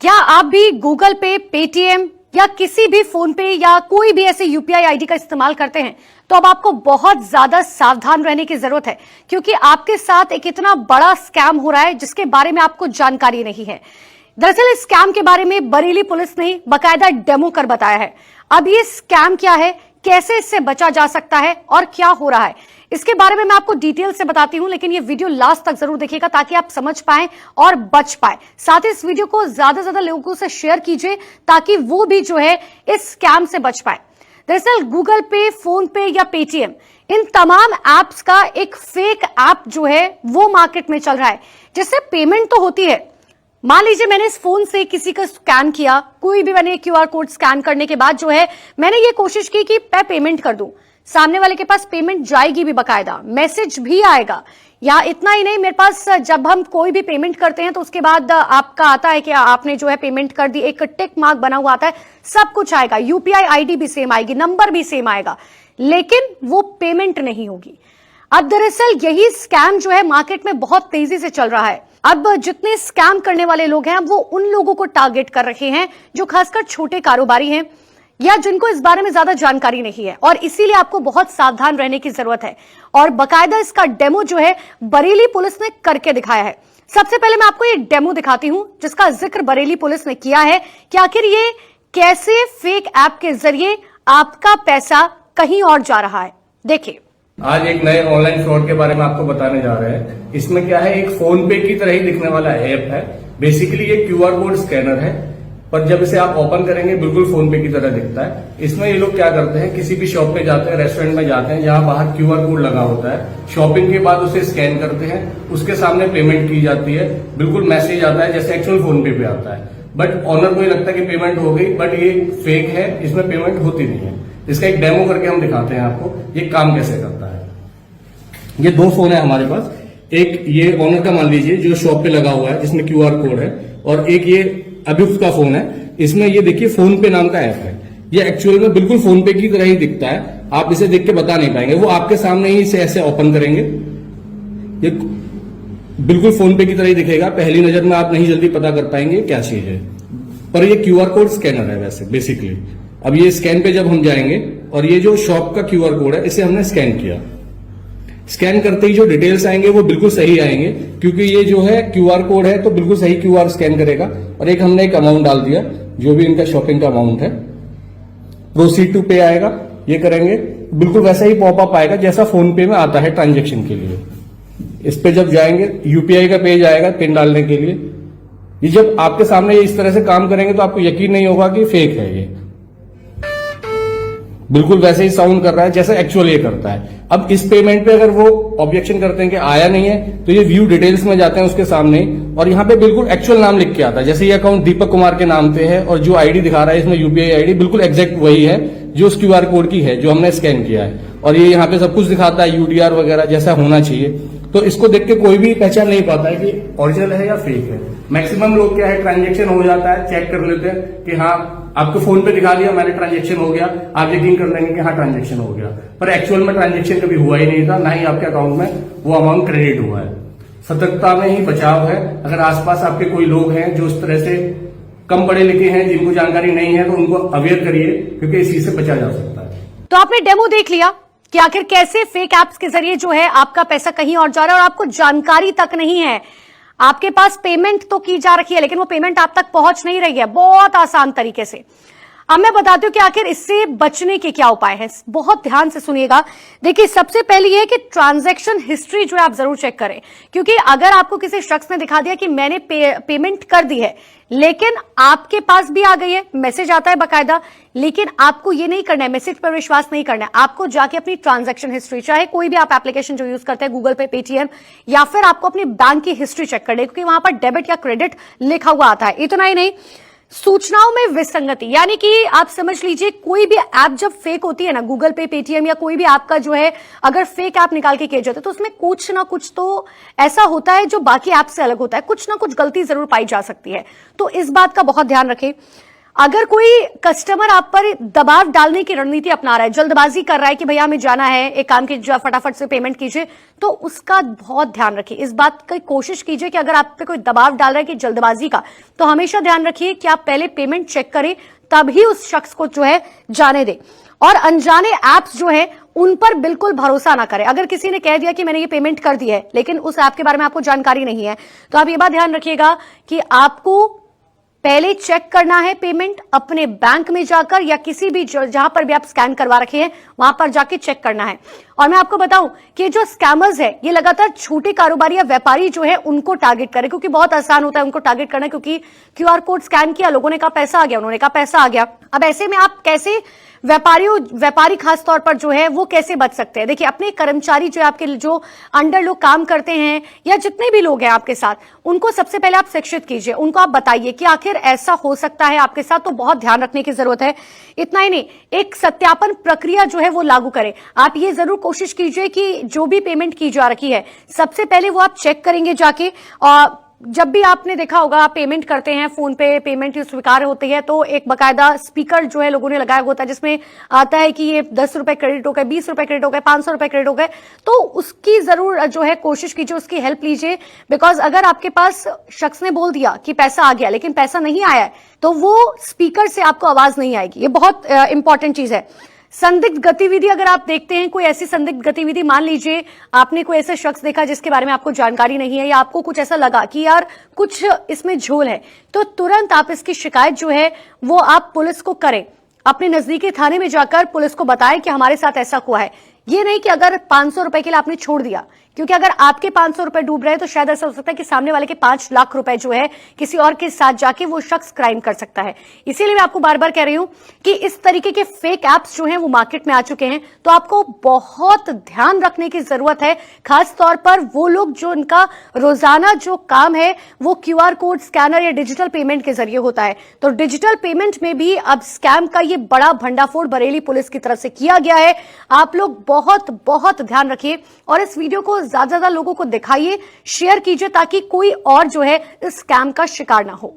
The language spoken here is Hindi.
क्या आप भी गूगल पे, पेटीएम या किसी भी फोन पे या कोई भी ऐसे यूपीआई आईडी का इस्तेमाल करते हैं? तो अब आपको बहुत ज्यादा सावधान रहने की जरूरत है, क्योंकि आपके साथ एक इतना बड़ा स्कैम हो रहा है जिसके बारे में आपको जानकारी नहीं है। दरअसल इस स्कैम के बारे में बरेली पुलिस ने बाकायदा डेमो कर बताया है। अब ये स्कैम क्या है, कैसे इससे बचा जा सकता है और क्या हो रहा है, इसके बारे में मैं आपको डिटेल से बताती हूं, लेकिन ये वीडियो लास्ट तक जरूर देखिएगा ताकि आप समझ पाएं और बच पाएं। साथ ही इस वीडियो को ज्यादा से ज्यादा लोगों से शेयर कीजिए ताकि वो भी जो है इस स्कैम से बच पाए। दरअसल गूगल पे, फोन पे या पेटीएम, इन तमाम एप्स का एक फेक ऐप जो है वो मार्केट में चल रहा है, जिससे पेमेंट तो होती है। मान लीजिए मैंने इस फोन से किसी का स्कैन किया, कोई भी मैंने क्यूआर कोड स्कैन करने के बाद जो है मैंने ये कोशिश की कि मैं पेमेंट कर दूं, सामने वाले के पास पेमेंट जाएगी भी, बकायदा मैसेज भी आएगा। या इतना ही नहीं, मेरे पास जब हम कोई भी पेमेंट करते हैं तो उसके बाद आपका आता है कि आपने जो है पेमेंट कर दी, एक टिक मार्क बना हुआ आता है, सब कुछ आएगा, यूपीआई आईडी भी सेम आएगी, नंबर भी सेम आएगा, लेकिन वो पेमेंट नहीं होगी। अब दरअसल यही स्कैम जो है मार्केट में बहुत तेजी से चल रहा है। अब जितने स्कैम करने वाले लोग हैं वो उन लोगों को टारगेट कर रहे हैं जो खासकर छोटे कारोबारी हैं या जिनको इस बारे में ज्यादा जानकारी नहीं है, और इसीलिए आपको बहुत सावधान रहने की जरूरत है। और बाकायदा इसका डेमो जो है बरेली पुलिस ने करके दिखाया है। सबसे पहले मैं आपको ये डेमो दिखाती हूं जिसका जिक्र बरेली पुलिस ने किया है कि आखिर ये कैसे फेक ऐप के जरिए आपका पैसा कहीं और जा रहा है। देखिए, आज एक नए ऑनलाइन फ्रॉड के बारे में आपको बताने जा रहे हैं। इसमें क्या है, एक फोन पे की तरह ही दिखने वाला ऐप है। बेसिकली ये क्यूआर कोड स्कैनर है, पर जब इसे आप ओपन करेंगे बिल्कुल फोन पे की तरह दिखता है। इसमें ये लोग क्या करते हैं, किसी भी शॉप पे जाते हैं, रेस्टोरेंट में जाते हैं, जहां बाहर क्यूआर कोड लगा होता है, शॉपिंग के बाद उसे स्कैन करते हैं, उसके सामने पेमेंट की जाती है, बिल्कुल मैसेज आता है जैसे एक्चुअल फोन पे आता है। बट ऑनर को ये लगता है कि पेमेंट हो गई, बट ये फेक है, इसमें पेमेंट होती नहीं है। इसका एक डेमो करके हम दिखाते हैं आपको ये काम कैसे करता है। ये दो फोन है हमारे पास, एक ये ऑनर का मान लीजिए जो शॉप पे लगा हुआ है जिसमें क्यूआर कोड है, और एक ये अभियुक्त का फोन है। इसमें ये देखिए फोन पे नाम का ऐप है। ये एक्चुअल में बिल्कुल फोन पे की तरह ही दिखता है, आप इसे देख के बता नहीं पाएंगे। वो आपके सामने ही इसे ऐसे ओपन करेंगे, ये बिल्कुल फोन पे की तरह ही दिखेगा। पहली नजर में आप नहीं जल्दी पता कर पाएंगे क्या चीज है, पर ये क्यूआर कोड स्कैनर है वैसे बेसिकली। अब ये स्कैन पे जब हम जाएंगे और ये जो शॉप का क्यूआर कोड है इसे हमने स्कैन किया, स्कैन करते ही जो डिटेल्स आएंगे वो बिल्कुल सही आएंगे, क्योंकि ये जो है क्यूआर कोड है तो बिल्कुल सही क्यूआर स्कैन करेगा। और एक हमने एक अमाउंट डाल दिया जो भी इनका शॉपिंग का अमाउंट है, प्रोसीड टू पे आएगा, ये करेंगे, बिल्कुल वैसा ही पॉपअप आएगा जैसा फोन पे में आता है ट्रांजेक्शन के लिए। इस पे जब जाएंगे यूपीआई का पेज आएगा पिन डालने के लिए। ये जब आपके सामने ये इस तरह से काम करेंगे तो आपको यकीन नहीं होगा कि फेक है, ये बिल्कुल वैसे ही साउंड कर रहा है जैसे एक्चुअल ये करता है। अब इस पेमेंट पे अगर वो ऑब्जेक्शन करते हैं कि आया नहीं है, तो ये व्यू डिटेल्स में जाते हैं उसके सामने, और यहाँ पे बिल्कुल एक्चुअल नाम लिख के आता है। जैसे ये अकाउंट दीपक कुमार के नाम पे है और जो आईडी दिखा रहा है इसमें यूपीआई आईडी बिल्कुल एग्जैक्ट वही है जो उस क्यूआर कोड की है जो हमने स्कैन किया है। और ये यहाँ पे सब कुछ दिखाता है, यूडीआर वगैरह जैसा होना चाहिए। तो इसको देख के कोई भी पहचान नहीं पाता है कि ओरिजिनल है या फेक है। मैक्सिमम लोग क्या है, ट्रांजेक्शन हो जाता है, चेक कर लेते हैं कि हाँ आपको फोन पे दिखा दिया मैंने ट्रांजेक्शन हो गया, आप यकीन कर लेंगे कि हाँ ट्रांजेक्शन हो गया, पर एक्चुअल में ट्रांजेक्शन कभी हुआ ही नहीं था, ना ही आपके अकाउंट में वो अमाउंट क्रेडिट हुआ है। सतर्कता में ही बचाव है। अगर आसपास आपके कोई लोग हैं जो इस तरह से कम पढ़े लिखे हैं, जिनको जानकारी नहीं है, तो उनको अवेयर करिए, क्योंकि इसी से बचा जा सकता है। तो आपने डेमो देख लिया कि आखिर कैसे फेक ऐप्स के जरिए जो है आपका पैसा कहीं और जा रहा है और आपको जानकारी तक नहीं है। आपके पास पेमेंट तो की जा रही है लेकिन वो पेमेंट आप तक पहुंच नहीं रही है बहुत आसान तरीके से। अब मैं बताती हूँ कि आखिर इससे बचने के क्या उपाय हैं, बहुत ध्यान से सुनिएगा। देखिए, सबसे पहले ये कि ट्रांजैक्शन हिस्ट्री जो है आप जरूर चेक करें, क्योंकि अगर आपको किसी शख्स ने दिखा दिया कि मैंने पेमेंट कर दी है, लेकिन आपके पास भी आ गई है, मैसेज आता है बकायदा, लेकिन आपको ये नहीं करना है, मैसेज पर विश्वास नहीं करना है। आपको जाके अपनी ट्रांजैक्शन हिस्ट्री, चाहे कोई भी आप एप्लीकेशन जो यूज करते हैं, गूगल पे, पेटीएम, या फिर आपको अपनी बैंक की हिस्ट्री चेक करनी है, क्योंकि वहां पर डेबिट या क्रेडिट लिखा हुआ आता है। इतना ही नहीं, सूचनाओं में विसंगति, यानी कि आप समझ लीजिए कोई भी ऐप जब फेक होती है ना, गूगल पे, पेटीएम या कोई भी ऐप का जो है अगर फेक ऐप निकाल के किया जाता है तो उसमें कुछ ना कुछ तो ऐसा होता है जो बाकी ऐप से अलग होता है, कुछ ना कुछ गलती जरूर पाई जा सकती है। तो इस बात का बहुत ध्यान रखें। अगर कोई कस्टमर आप पर दबाव डालने की रणनीति अपना रहा है, जल्दबाजी कर रहा है कि भैया हमें जाना है, एक काम कीजिए फटाफट से पेमेंट कीजिए, तो उसका बहुत ध्यान रखिए। इस बात की कोशिश कीजिए कि अगर आप पे कोई दबाव डाल रहा है कि जल्दबाजी का, तो हमेशा ध्यान रखिए कि आप पहले पेमेंट चेक करें, तभी उस शख्स को जो है जाने दें। और अनजाने ऐप्स जो है उन पर बिल्कुल भरोसा ना करें। अगर किसी ने कह दिया कि मैंने ये पेमेंट कर दी है, लेकिन उस ऐप के बारे में आपको जानकारी नहीं है, तो आप ये बात ध्यान रखिएगा कि आपको पहले चेक करना है पेमेंट अपने बैंक में जाकर, या किसी भी जहां पर भी आप स्कैन करवा रखे हैं वहां पर जाके चेक करना है। और मैं आपको बताऊं कि जो स्कैमर्स है ये लगातार छोटे कारोबारी या व्यापारी जो है उनको टारगेट करें, क्योंकि बहुत आसान होता है उनको टारगेट करना, क्योंकि क्यूआर कोड स्कैन किया, लोगों ने कहा पैसा आ गया, उन्होंने कहा पैसा आ गया। अब ऐसे में आप कैसे व्यापारी खास तौर पर जो है वो कैसे बच सकते हैं? देखिए, अपने कर्मचारी जो है, आपके जो अंडर लोग काम करते हैं या जितने भी लोग हैं आपके साथ, उनको सबसे पहले आप शिक्षित कीजिए, उनको आप बताइए कि आखिर ऐसा हो सकता है आपके साथ, तो बहुत ध्यान रखने की जरूरत है। इतना ही नहीं, एक सत्यापन प्रक्रिया जो है वो लागू करें। आप ये जरूर कोशिश कीजिए कि जो भी पेमेंट की जा रखी है सबसे पहले वो आप चेक करेंगे जाके। और जब भी आपने देखा होगा आप पेमेंट करते हैं, फोन पे पेमेंट स्वीकार होती है, तो एक बकायदा स्पीकर जो है लोगों ने लगाया होता है जिसमें आता है कि ये 10 रुपए क्रेडिट हो गए, 20 रुपए क्रेडिट हो गए, 500 रुपए क्रेडिट हो गए। तो उसकी जरूर जो है कोशिश कीजिए, उसकी हेल्प लीजिए। बिकॉज अगर आपके पास शख्स ने बोल दिया कि पैसा आ गया लेकिन पैसा नहीं आया है, तो वो स्पीकर से आपको आवाज नहीं आएगी। ये बहुत इंपॉर्टेंट चीज है। संदिग्ध गतिविधि अगर आप देखते हैं, कोई ऐसी संदिग्ध गतिविधि, मान लीजिए आपने कोई ऐसा शख्स देखा जिसके बारे में आपको जानकारी नहीं है, या आपको कुछ ऐसा लगा कि यार कुछ इसमें झोल है, तो तुरंत आप इसकी शिकायत जो है वो आप पुलिस को करें। अपने नजदीकी थाने में जाकर पुलिस को बताएं कि हमारे साथ ऐसा हुआ है। ये नहीं कि अगर 500 रुपए के लिए आपने छोड़ दिया, क्योंकि अगर आपके 500 रुपए डूब रहे हैं तो शायद ऐसा हो सकता है कि सामने वाले के 5 लाख रुपए जो है किसी और के साथ जाके वो शख्स क्राइम कर सकता है। इसीलिए मैं आपको बार बार कह रही हूं कि इस तरीके के फेक एप्स जो हैं वो मार्केट में आ चुके हैं, तो आपको बहुत ध्यान रखने की जरूरत है। खास तौर पर वो लोग जो इनका रोजाना जो काम है वो क्यूआर कोड स्कैनर या डिजिटल पेमेंट के जरिए होता है, तो डिजिटल पेमेंट में भी अब स्कैम का ये बड़ा भंडाफोड़ बरेली पुलिस की तरफ से किया गया है। आप लोग बहुत बहुत ध्यान रखिए और इस वीडियो को ज्यादा से ज्यादा लोगों को दिखाइए, शेयर कीजिए, ताकि कोई और जो है इस स्कैम का शिकार ना हो।